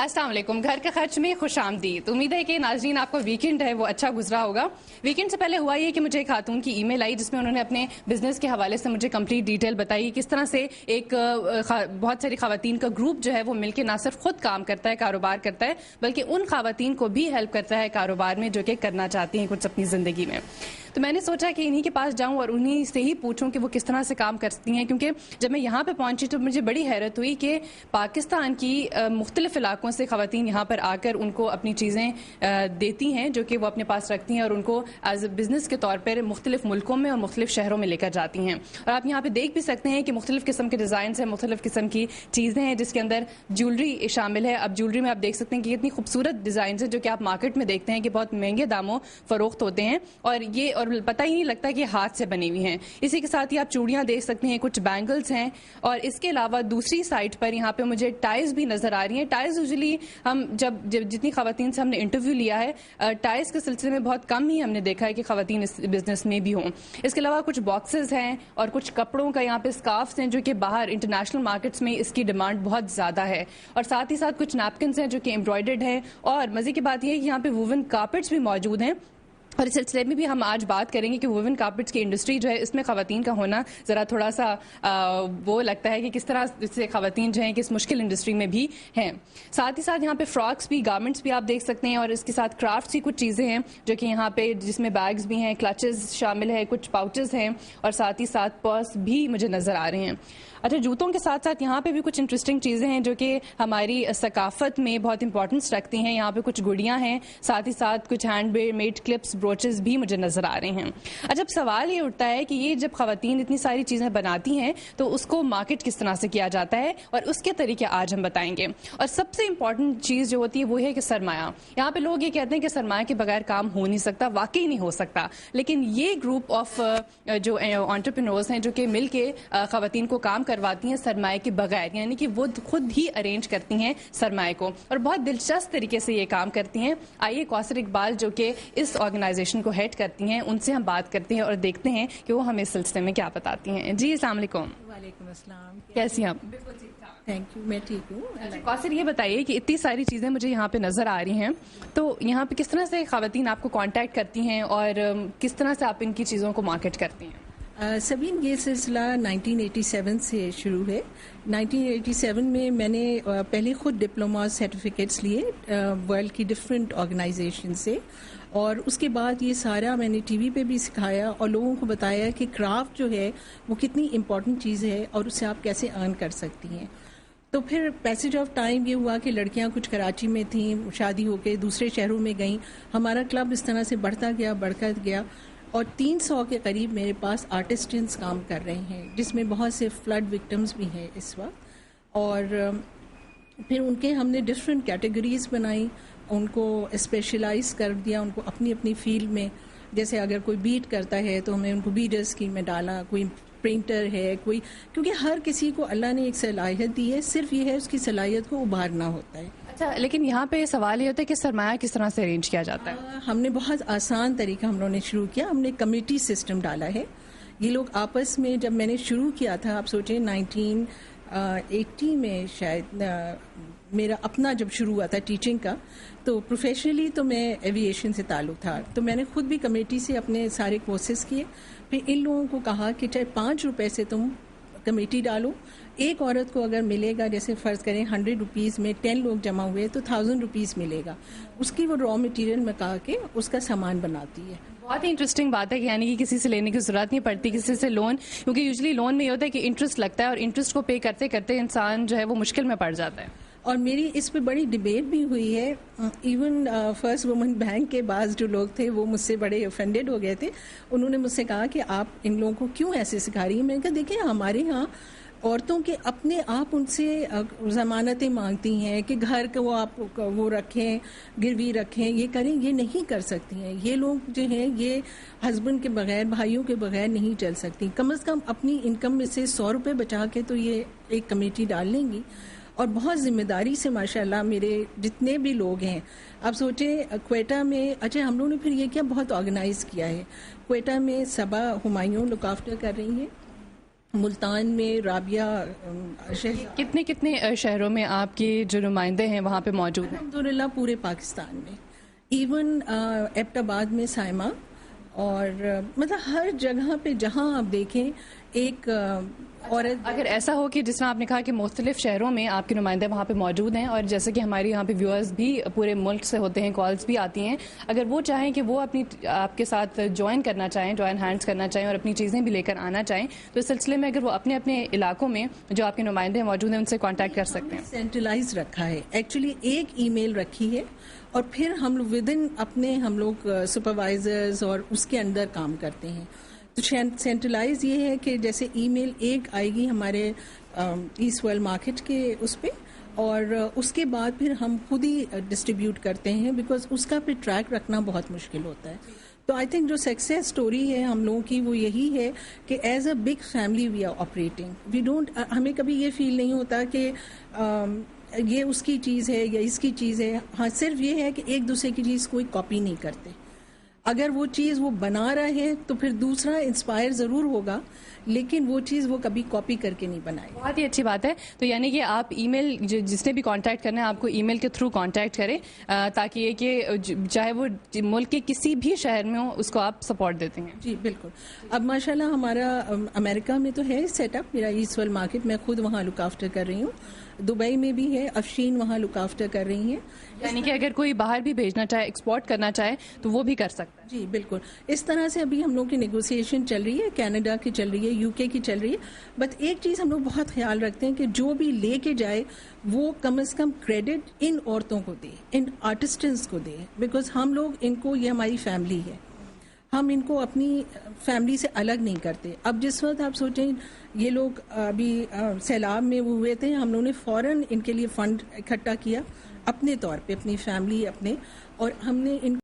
अस्सलाम वालेकुम। घर के खर्च में खुश आमदीद। उम्मीद है कि नाज़रीन आपका वीकेंड है वो अच्छा गुजरा होगा। वीकेंड से पहले हुआ ये कि मुझे एक खातून की ईमेल आई जिसमें उन्होंने अपने बिजनेस के हवाले से मुझे कंप्लीट डिटेल बताई, किस तरह से एक बहुत सारी खवातीन का ग्रुप जो है वो मिलकर ना सिर्फ खुद काम करता है, कारोबार करता है, बल्कि उन खवातीन को भी हेल्प करता है कारोबार में जो कि करना चाहती हैं कुछ अपनी ज़िंदगी में। तो मैंने सोचा कि इन्हीं के पास जाऊं और उन्हीं से ही पूछूं कि वो किस तरह से काम करती हैं, क्योंकि जब मैं यहाँ पे पहुंची तो मुझे बड़ी हैरत हुई कि पाकिस्तान की मुख्तलिफ इलाकों से खवातीन यहाँ पर आकर उनको अपनी चीज़ें देती हैं जो कि वो अपने पास रखती हैं और उनको एज ए बिज़नेस के तौर पर मुख्तलिफ मुल्कों में और मुख्तलिफ शहरों में लेकर जाती हैं। और आप यहाँ पे देख भी सकते हैं कि मुख्तलिफ किस्म के डिज़ाइन हैं, मुख्तलिफ किस्म की चीज़ें हैं जिसके अंदर ज्वेलरी शामिल है। अब ज्वेलरी में आप देख सकते हैं कि कितनी खूबसूरत डिज़ाइन है जो कि आप मार्केट में देखते हैं कि बहुत महंगे दामों फरोख्त होते हैं और पता ही नहीं लगता कि हाथ से बनी हुई हैं। इसी के साथ ही आप चूड़ियाँ देख सकते हैं, कुछ बैंगल्स हैं और इसके अलावा दूसरी साइड पर यहाँ पे मुझे टाइज भी नज़र आ रही हैं। टाइज यूजुअली हम जब जितनी खवातीन से हमने इंटरव्यू लिया है टाइज के सिलसिले में बहुत कम ही हमने देखा है कि खवातीन इस बिजनेस में भी हों। इसके अलावा कुछ बॉक्सेस हैं और कुछ कपड़ों का यहाँ पे स्कार्फ्स हैं जो कि बाहर इंटरनेशनल मार्केट्स में इसकी डिमांड बहुत ज़्यादा है। और साथ ही साथ कुछ नैपकिन्स हैं जो कि एम्ब्रॉयडर्ड हैं और मज़े की बात यह है कि यहाँ पे वुवन कारपेट्स भी मौजूद हैं। और इस सिलसिले में भी हम आज बात करेंगे कि वुवन कारपेट्स की इंडस्ट्री जो है इसमें खवातीन का होना ज़रा थोड़ा सा वो लगता है कि किस तरह से खवातीन जो हैं कि इस मुश्किल इंडस्ट्री में भी हैं। साथ ही साथ यहाँ पे फ्रॉक्स भी, गारमेंट्स भी आप देख सकते हैं और इसके साथ क्राफ्ट्स की कुछ चीज़ें हैं जो कि यहाँ पे जिसमें बैग्स भी हैं, क्लचेस शामिल है, कुछ पाउचेस हैं और साथ ही साथ पर्स भी मुझे नज़र आ रहे हैं। अच्छा, जूतों के साथ साथ यहाँ पे भी कुछ इंटरेस्टिंग चीज़ें हैं जो कि हमारी सकाफत में बहुत इंपॉर्टेंस रखती हैं। यहाँ पे कुछ गुड़ियाँ हैं, साथ ही साथ कुछ हैंड मेड क्लिप्स, ब्रोचेस भी मुझे नज़र आ रहे हैं। अच्छा, अब सवाल ये उठता है कि ये जब खवातीन इतनी सारी चीज़ें बनाती हैं तो उसको मार्केट किस तरह से किया जाता है और उसके तरीके आज हम बताएंगे। और सबसे इंपॉर्टेंट चीज़ जो होती है वो है कि सरमाया। यहाँ पे लोग ये कहते हैं कि सरमाया के बगैर काम हो नहीं सकता, वाकई नहीं हो सकता, लेकिन ये ग्रुप ऑफ जो एंटरप्रेन्योर्स हैं जो कि मिल के खवातीन को काम करवाती हैं सरमाए के बगैर, यानी कि वो खुद ही अरेंज करती हैं सरमाए को और बहुत दिलचस्प तरीके से ये काम करती हैं। आइए कौसर इकबाल जो कि इस ऑर्गेनाइजेशन को हेड करती हैं उनसे हम बात करते हैं और देखते हैं कि वो हमें इस सिलसिले में क्या बताती हैं। जी अस्सलाम वालेकुम। वालेकुम अस्सलाम। कैसी हैं आप? बिल्कुल ठीक ठाक, थैंक यू, मैं ठीक हूँ। अच्छा कौसर, ये बताइए कि इतनी सारी चीज़ें मुझे यहाँ पे नज़र आ रही हैं, तो यहाँ पे किस तरह से खवातीन आपको कांटेक्ट करती हैं और किस तरह से आप इनकी चीज़ों को मार्केट करती हैं? सबीन, ये सिलसिला 1987 से शुरू है। 1987 में मैंने पहले खुद डिप्लोमा सर्टिफिकेट्स लिए वर्ल्ड की डिफरेंट ऑर्गेनाइजेशन से और उसके बाद ये सारा मैंने टीवी पे भी सिखाया और लोगों को बताया कि क्राफ्ट जो है वो कितनी इम्पॉर्टेंट चीज़ है और उससे आप कैसे अर्न कर सकती हैं। तो फिर पैसेज ऑफ टाइम ये हुआ कि लड़कियां कुछ कराची में थीं, शादी होके दूसरे शहरों में गईं, हमारा क्लब इस तरह से बढ़ता गया और 300 के करीब मेरे पास आर्टिस्टियंस काम कर रहे हैं जिसमें बहुत से फ्लड विक्टिम्स भी हैं इस वक्त। और फिर उनके हमने डिफरेंट कैटेगरीज बनाई, उनको स्पेशलाइज कर दिया, उनको अपनी अपनी फील्ड में। जैसे अगर कोई बीट करता है तो हमने उनको बीडर स्कीम में डाला, कोई पेंटर है, कोई, क्योंकि हर किसी को अल्लाह ने एक सलाहियत दी है, सिर्फ ये है उसकी सलाहियत को उभारना होता है। अच्छा, लेकिन यहाँ पे सवाल ये होता है कि सरमाया किस तरह से अरेंज किया जाता है? हमने बहुत आसान तरीका हम लोगों ने शुरू किया, हमने कमेटी सिस्टम डाला है। ये लोग आपस में, जब मैंने शुरू किया था, आप सोचें 1980 में शायद मेरा अपना जब शुरू हुआ था टीचिंग का, तो प्रोफेशनली तो मैं एविएशन से ताल्लुक़ था, तो मैंने खुद भी कमेटी से अपने सारे कोर्सेज किए। फिर इन लोगों को कहा कि चाहे 5 रुपए से तुम कमेटी डालो, एक औरत को अगर मिलेगा, जैसे फ़र्ज़ करें 100 रुपीज़ में 10 लोग जमा हुए तो 1000 रुपीज़ मिलेगा, उसकी वो रॉ मटेरियल मंगा के उसका सामान बनाती है। बहुत ही इंटरेस्टिंग बात है कि यानी कि किसी से लेने की ज़रूरत नहीं पड़ती, किसी से लोन, क्योंकि यूजुअली लोन में ये होता है कि इंटरेस्ट लगता है और इंटरेस्ट को पे करते करते इंसान जो है वो मुश्किल में पड़ जाता है। और मेरी इस पे बड़ी डिबेट भी हुई है। इवन फर्स्ट वुमेन बैंक के बाद जो लोग थे वो मुझसे बड़े ऑफेंडेड हो गए थे। उन्होंने मुझसे कहा कि आप इन लोगों को क्यों ऐसे सिखा रही हैं। मैंने कहा देखिए, हमारे यहाँ औरतों के अपने आप उनसे ज़मानतें मांगती हैं कि घर को आप वो रखें, गिरवी रखें, ये करें, ये नहीं कर सकती हैं। ये लोग जो हैं ये हस्बैंड के बगैर, भाइयों के बगैर नहीं चल सकती। कम से कम अपनी इनकम में से 100 रुपये बचा के तो ये एक कमेटी डाल लेंगी और बहुत ज़िम्मेदारी से माशाल्लाह मेरे जितने भी लोग हैं। आप सोचें क्वेटा में, अच्छा हम लोगों ने फिर ये क्या बहुत ऑर्गेनाइज़ किया है। क्वेटा में सबा हुमायूं लुक आफ्टर कर रही हैं, ملتان میں رابعہ شہزاد. کتنے شہروں میں آپ کے جو نمائندے ہیں وہاں پہ موجود ہیں؟ الحمدللہ پورے پاکستان میں، ایون ایبٹ آباد میں سائمہ، اور مطلب ہر جگہ پہ جہاں آپ دیکھیں ایک عورت. اگر ایسا ہو کہ جس میں آپ نے کہا کہ مختلف شہروں میں آپ کے نمائندے وہاں پہ موجود ہیں، اور جیسے کہ ہمارے یہاں پہ ویورز بھی پورے ملک سے ہوتے ہیں، کالز بھی آتی ہیں، اگر وہ چاہیں کہ وہ اپنی آپ کے ساتھ جوائن کرنا چاہیں، جوائن ہینڈز کرنا چاہیں اور اپنی چیزیں بھی لے کر آنا چاہیں، تو اس سلسلے میں اگر وہ اپنے اپنے علاقوں میں جو آپ کے نمائندے موجود ہیں ان سے کانٹیکٹ کر سکتے ہیں. سینٹرلائز رکھا ہے ایکچولی، ایک ای میل رکھی ہے، اور پھر ہم لوگ ودن اپنے ہم لوگ سپروائزرز اور اس کے اندر کام کرتے ہیں. تو سینٹرلائز یہ ہے کہ جیسے ای میل ایک آئے گی ہمارے ایسٹ ویل مارکیٹ کے اس پہ، اور اس کے بعد پھر ہم خود ہی ڈسٹریبیوٹ کرتے ہیں، بیکاز اس کا پھر ٹریک رکھنا بہت مشکل ہوتا ہے. تو آئی تھنک جو سکسیس اسٹوری ہے ہم لوگوں کی وہ یہی ہے کہ as a big family we are operating. We don't, ہمیں کبھی یہ فیل نہیں ہوتا کہ یہ اس کی چیز ہے یا اس کی چیز ہے. ہاں صرف یہ ہے کہ ایک دوسرے کی چیز کوئی کاپی نہیں کرتے. اگر وہ چیز وہ بنا رہا ہے تو پھر دوسرا انسپائر ضرور ہوگا، لیکن وہ چیز وہ کبھی کاپی کر کے نہیں بنائے. بہت ہی اچھی بات ہے. تو یعنی کہ آپ ای میل جس نے بھی کانٹیکٹ کرنا ہے آپ کو ای میل کے تھرو کانٹیکٹ کریں، تاکہ یہ کہ چاہے وہ ملک کے کسی بھی شہر میں ہو اس کو آپ سپورٹ دیتے ہیں. جی بالکل. اب ماشاءاللہ ہمارا امریکہ میں تو ہے سیٹ اپ، میرا ایسٹ ویل مارکیٹ میں خود وہاں لک آفٹر کر رہی ہوں. دبئی میں بھی ہے، افشین وہاں لک آفٹر کر رہی ہیں. یعنی کہ اگر کوئی باہر بھی بھیجنا چاہے، ایکسپورٹ کرنا چاہے تو وہ بھی کر سکتا ہے. جی بالکل. اس طرح سے ابھی ہم لوگ کی نیگوسیشن چل رہی ہے، کینیڈا کی چل رہی ہے، یو کے کی چل رہی ہے. بٹ ایک چیز ہم لوگ بہت خیال رکھتے ہیں کہ جو بھی لے کے جائے وہ کم از کم کریڈٹ ان عورتوں کو دے، ان آرٹسٹنس کو دے، بیکاز ہم لوگ ان کو، یہ ہماری فیملی ہے، ہم ان کو اپنی فیملی سے الگ نہیں کرتے. اب جس وقت آپ سوچیں یہ لوگ ابھی سیلاب میں وہ ہوئے تھے، ہم لوگوں نے فوراً ان کے لیے فنڈ اکٹھا کیا اپنے طور پہ، اپنی فیملی اپنے، اور ہم نے ان